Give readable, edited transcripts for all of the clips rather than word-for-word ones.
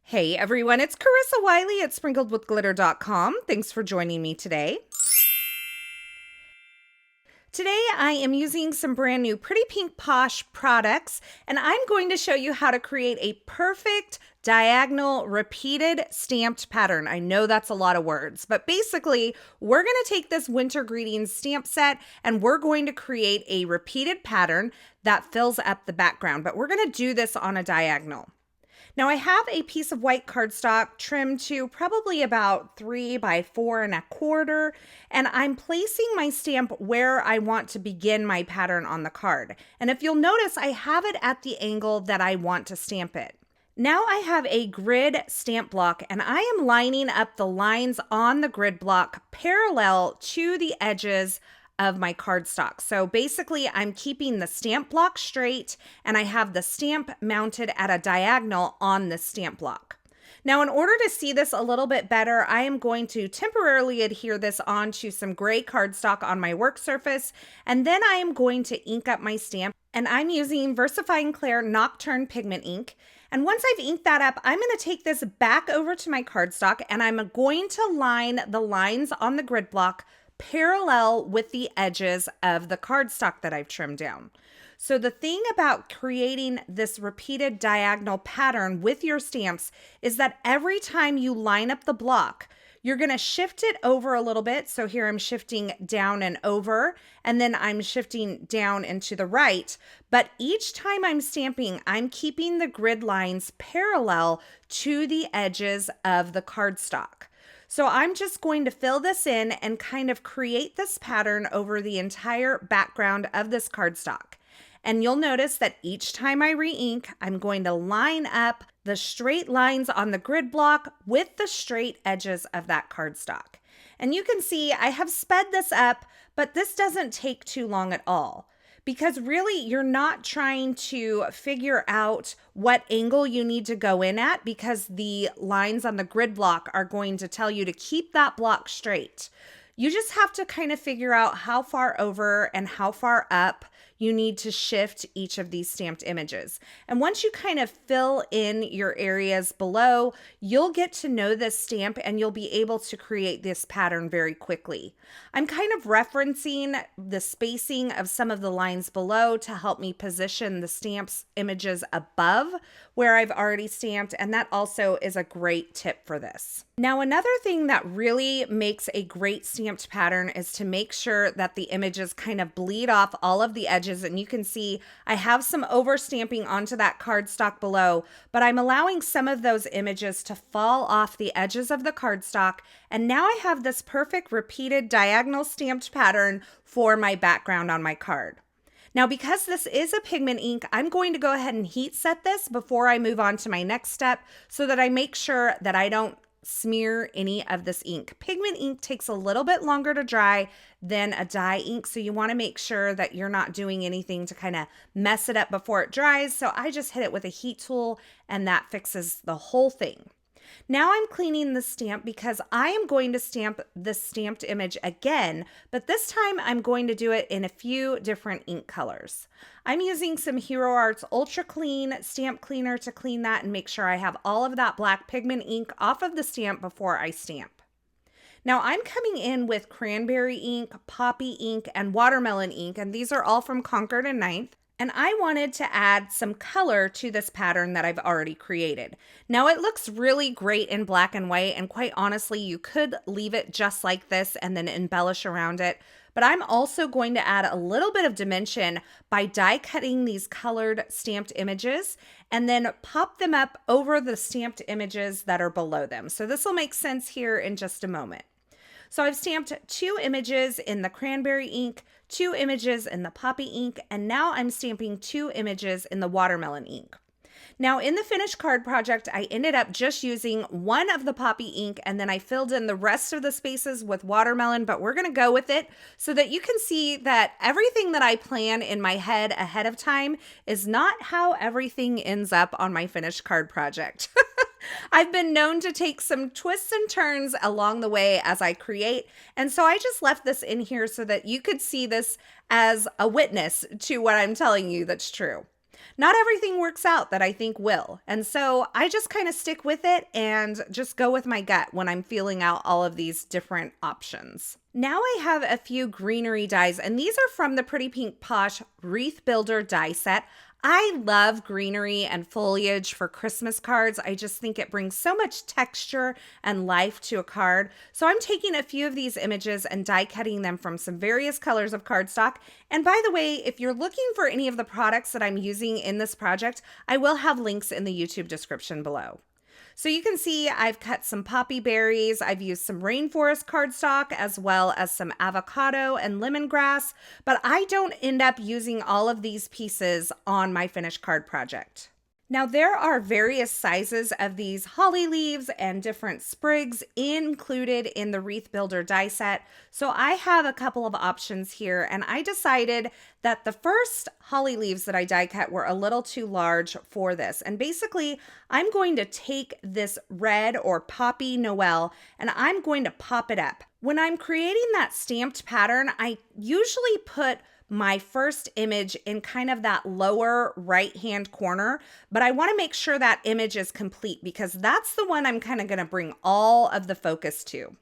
Hey everyone, it's Carissa Wiley at sprinkledwithglitter.com. Thanks for joining me today. Today I am using some brand new Pretty Pink Posh products, and I'm going to show you how to create a perfect diagonal repeated stamped pattern. I know that's a lot of words, but basically we're going to take this winter greetings stamp set and we're going to create a repeated pattern that fills up the background, but we're going to do this on a diagonal. Now I have a piece of white cardstock trimmed to probably about 3 by 4 1/4, and I'm placing my stamp where I want to begin my pattern on the card. And if you'll notice, I have it at the angle that I want to stamp it. Now I have a grid stamp block, and I am lining up the lines on the grid block parallel to the edges of my cardstock. So basically I'm keeping the stamp block straight and I have the stamp mounted at a diagonal on the stamp block. Now in order to see this a little bit better, I am going to temporarily adhere this onto some gray cardstock on my work surface, and then I am going to ink up my stamp, and I'm using VersaFine Clair Nocturne Pigment Ink. And once I've inked that up, I'm going to take this back over to my cardstock and I'm going to line the lines on the grid block parallel with the edges of the cardstock that I've trimmed down. So the thing about creating this repeated diagonal pattern with your stamps is that every time you line up the block, you're going to shift it over a little bit. So here I'm shifting down and over, and then I'm shifting down and to the right. But each time I'm stamping, I'm keeping the grid lines parallel to the edges of the cardstock. So I'm just going to fill this in and kind of create this pattern over the entire background of this cardstock. And you'll notice that each time I re-ink, I'm going to line up the straight lines on the grid block with the straight edges of that cardstock. And you can see I have sped this up, but this doesn't take too long at all. Because really, you're not trying to figure out what angle you need to go in at, because the lines on the grid block are going to tell you to keep that block straight. You just have to kind of figure out how far over and how far up you need to shift each of these stamped images. And once you kind of fill in your areas below, you'll get to know this stamp and you'll be able to create this pattern very quickly. I'm kind of referencing the spacing of some of the lines below to help me position the stamp's images above where I've already stamped, and that also is a great tip for this. Now, another thing that really makes a great stamped pattern is to make sure that the images kind of bleed off all of the edges. And you can see I have some over stamping onto that cardstock below, but I'm allowing some of those images to fall off the edges of the cardstock. And now I have this perfect repeated diagonal stamped pattern for my background on my card. Now, because this is a pigment ink, I'm going to go ahead and heat set this before I move on to my next step so that I make sure that I don't smear any of this ink. Pigment ink takes a little bit longer to dry than a dye ink, so you want to make sure that you're not doing anything to kind of mess it up before it dries. So I just hit it with a heat tool and that fixes the whole thing. Now I'm cleaning the stamp because I am going to stamp the stamped image again, but this time I'm going to do it in a few different ink colors. I'm using some Hero Arts Ultra Clean stamp cleaner to clean that and make sure I have all of that black pigment ink off of the stamp before I stamp. Now I'm coming in with cranberry ink, poppy ink, and watermelon ink, and these are all from Concord and Ninth. And I wanted to add some color to this pattern that I've already created. Now it looks really great in black and white, and quite honestly, you could leave it just like this and then embellish around it. But I'm also going to add a little bit of dimension by die cutting these colored stamped images and then pop them up over the stamped images that are below them. So this will make sense here in just a moment. So I've stamped 2 images in the cranberry ink, 2 images in the poppy ink, and now I'm stamping 2 images in the watermelon ink. Now in the finished card project, I ended up just using one of the poppy ink and then I filled in the rest of the spaces with watermelon, but we're gonna go with it so that you can see that everything that I plan in my head ahead of time is not how everything ends up on my finished card project. I've been known to take some twists and turns along the way as I create, and so I just left this in here so that you could see this as a witness to what I'm telling you that's true. Not everything works out that I think will. And so I just kind of stick with it and just go with my gut when I'm feeling out all of these different options. Now I have a few greenery dies, and these are from the Pretty Pink Posh Wreath Builder die set. I love greenery and foliage for Christmas cards. I just think it brings so much texture and life to a card. So I'm taking a few of these images and die cutting them from some various colors of cardstock. And by the way, if you're looking for any of the products that I'm using in this project, I will have links in the YouTube description below. So you can see I've cut some poppy berries, I've used some rainforest cardstock, as well as some avocado and lemongrass, but I don't end up using all of these pieces on my finished card project. Now there are various sizes of these holly leaves and different sprigs included in the Wreath Builder die set. So I have a couple of options here, and I decided that the first holly leaves that I die cut were a little too large for this. And basically I'm going to take this red or poppy Noel and I'm going to pop it up. When I'm creating that stamped pattern, I usually put my first image in kind of that lower right-hand corner, but I want to make sure that image is complete because that's the one I'm kind of going to bring all of the focus to.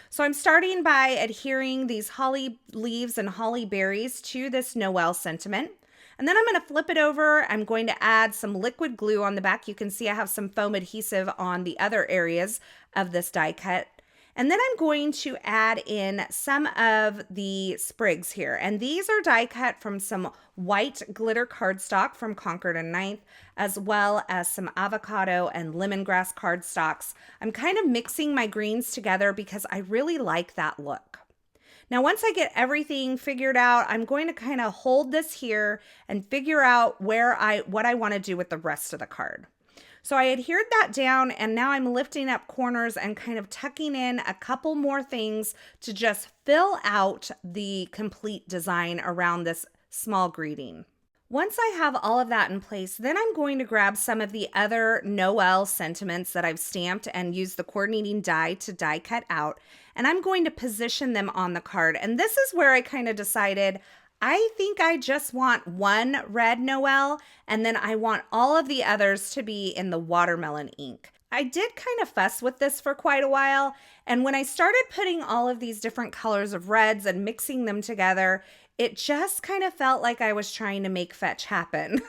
So I'm starting by adhering these holly leaves and holly berries to this Noel sentiment. And then I'm going to flip it over. I'm going to add some liquid glue on the back. You can see I have some foam adhesive on the other areas of this die cut. And then I'm going to add in some of the sprigs here. And these are die cut from some white glitter cardstock from Concord and Ninth, as well as some avocado and lemongrass cardstocks. I'm kind of mixing my greens together because I really like that look. Now, once I get everything figured out, I'm going to kind of hold this here and figure out what I want to do with the rest of the card. So I adhered that down, and now I'm lifting up corners and kind of tucking in a couple more things to just fill out the complete design around this small greeting. Once I have all of that in place, then I'm going to grab some of the other Noel sentiments that I've stamped and use the coordinating die to die cut out, and I'm going to position them on the card. And this is where I kind of decided I think I just want one red Noel, and then I want all of the others to be in the watermelon ink. I did kind of fuss with this for quite a while, and when I started putting all of these different colors of reds and mixing them together, it just kind of felt like I was trying to make fetch happen.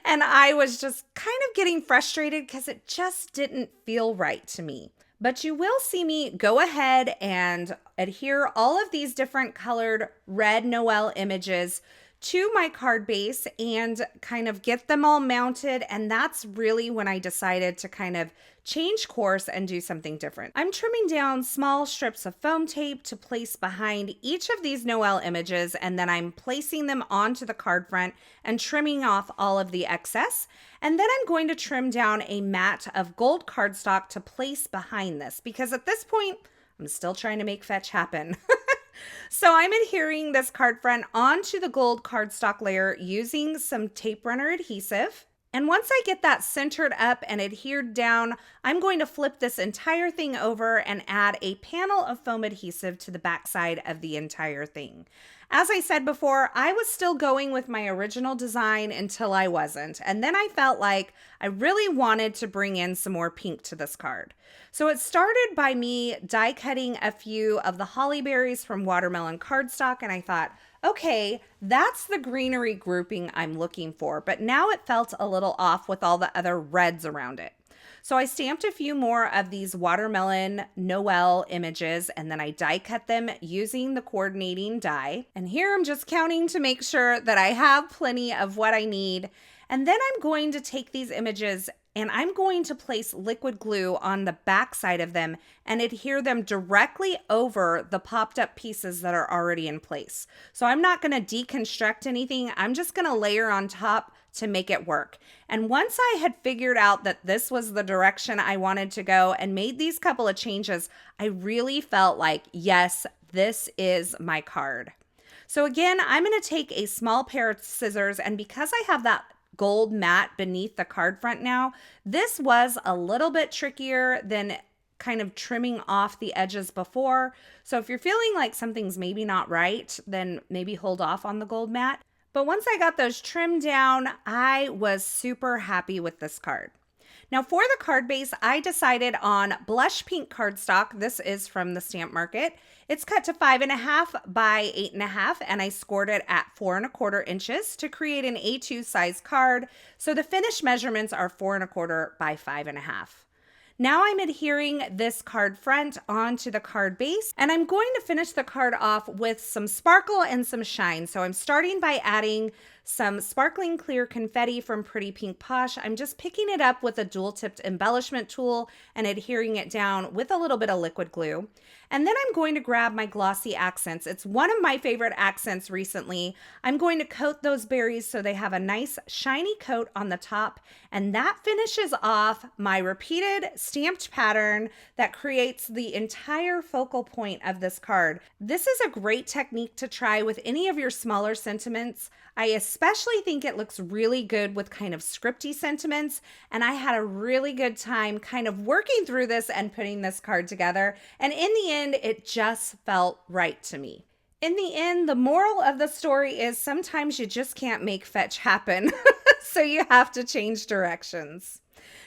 And I was just kind of getting frustrated because it just didn't feel right to me. But you will see me go ahead and adhere all of these different colored red Noel images to my card base and kind of get them all mounted. And that's really when I decided to kind of change course and do something different. I'm trimming down small strips of foam tape to place behind each of these Noel images, and then I'm placing them onto the card front and trimming off all of the excess. And then I'm going to trim down a mat of gold cardstock to place behind this, because at this point, I'm still trying to make fetch happen. So I'm adhering this card front onto the gold cardstock layer using some tape runner adhesive. And once I get that centered up and adhered down, I'm going to flip this entire thing over and add a panel of foam adhesive to the backside of the entire thing. As I said before, I was still going with my original design until I wasn't. And then I felt like I really wanted to bring in some more pink to this card. So it started by me die cutting a few of the holly berries from watermelon cardstock, and I thought, okay, that's the greenery grouping I'm looking for, but now it felt a little off with all the other reds around it. So I stamped a few more of these watermelon Noel images, and then I die cut them using the coordinating die. And here I'm just counting to make sure that I have plenty of what I need. And then I'm going to take these images and I'm going to place liquid glue on the back side of them and adhere them directly over the popped up pieces that are already in place. So I'm not going to deconstruct anything. I'm just going to layer on top to make it work. And once I had figured out that this was the direction I wanted to go and made these couple of changes, I really felt like, yes, this is my card. So again, I'm going to take a small pair of scissors, and because I have that gold mat beneath the card front now, this was a little bit trickier than kind of trimming off the edges before. So if you're feeling like something's maybe not right, then maybe hold off on the gold mat. But once I got those trimmed down, I was super happy with this card. Now for the card base, I decided on blush pink cardstock. This is from the Stamp Market. It's cut to 5.5 by 8.5, and I scored it at 4.25 inches to create an A2 size card. So the finished measurements are 4.25 by 5.5. Now I'm adhering this card front onto the card base, and I'm going to finish the card off with some sparkle and some shine. So I'm starting by adding some sparkling clear confetti from Pretty Pink Posh. I'm just picking it up with a dual-tipped embellishment tool and adhering it down with a little bit of liquid glue. And then I'm going to grab my glossy accents. It's one of my favorite accents recently. I'm going to coat those berries so they have a nice shiny coat on the top, and that finishes off my repeated stamped pattern that creates the entire focal point of this card. This is a great technique to try with any of your smaller sentiments. I especially think it looks really good with kind of scripty sentiments, and I had a really good time kind of working through this and putting this card together, and in the end, it just felt right to me. In the end, the moral of the story is sometimes you just can't make fetch happen, so you have to change directions.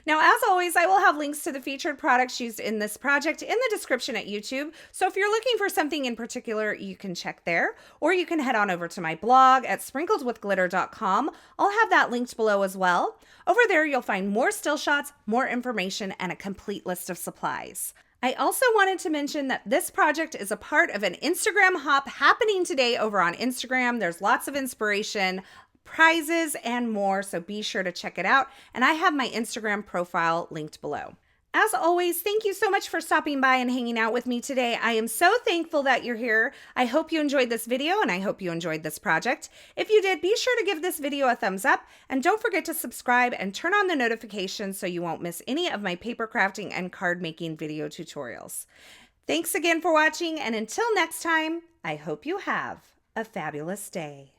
Now, as always, I will have links to the featured products used in this project in the description at YouTube. So if you're looking for something in particular, you can check there, or you can head on over to my blog at sprinkledwithglitter.com. I'll have that linked below as well. Over there, you'll find more still shots, more information, and a complete list of supplies. I also wanted to mention that this project is a part of an Instagram hop happening today over on Instagram. There's lots of inspiration, prizes, and more, so be sure to check it out. And I have my Instagram profile linked below. As always, thank you so much for stopping by and hanging out with me today. I am so thankful that you're here. I hope you enjoyed this video, and I hope you enjoyed this project. If you did, be sure to give this video a thumbs up, and don't forget to subscribe and turn on the notifications so you won't miss any of my paper crafting and card making video tutorials. Thanks again for watching, and until next time, I hope you have a fabulous day.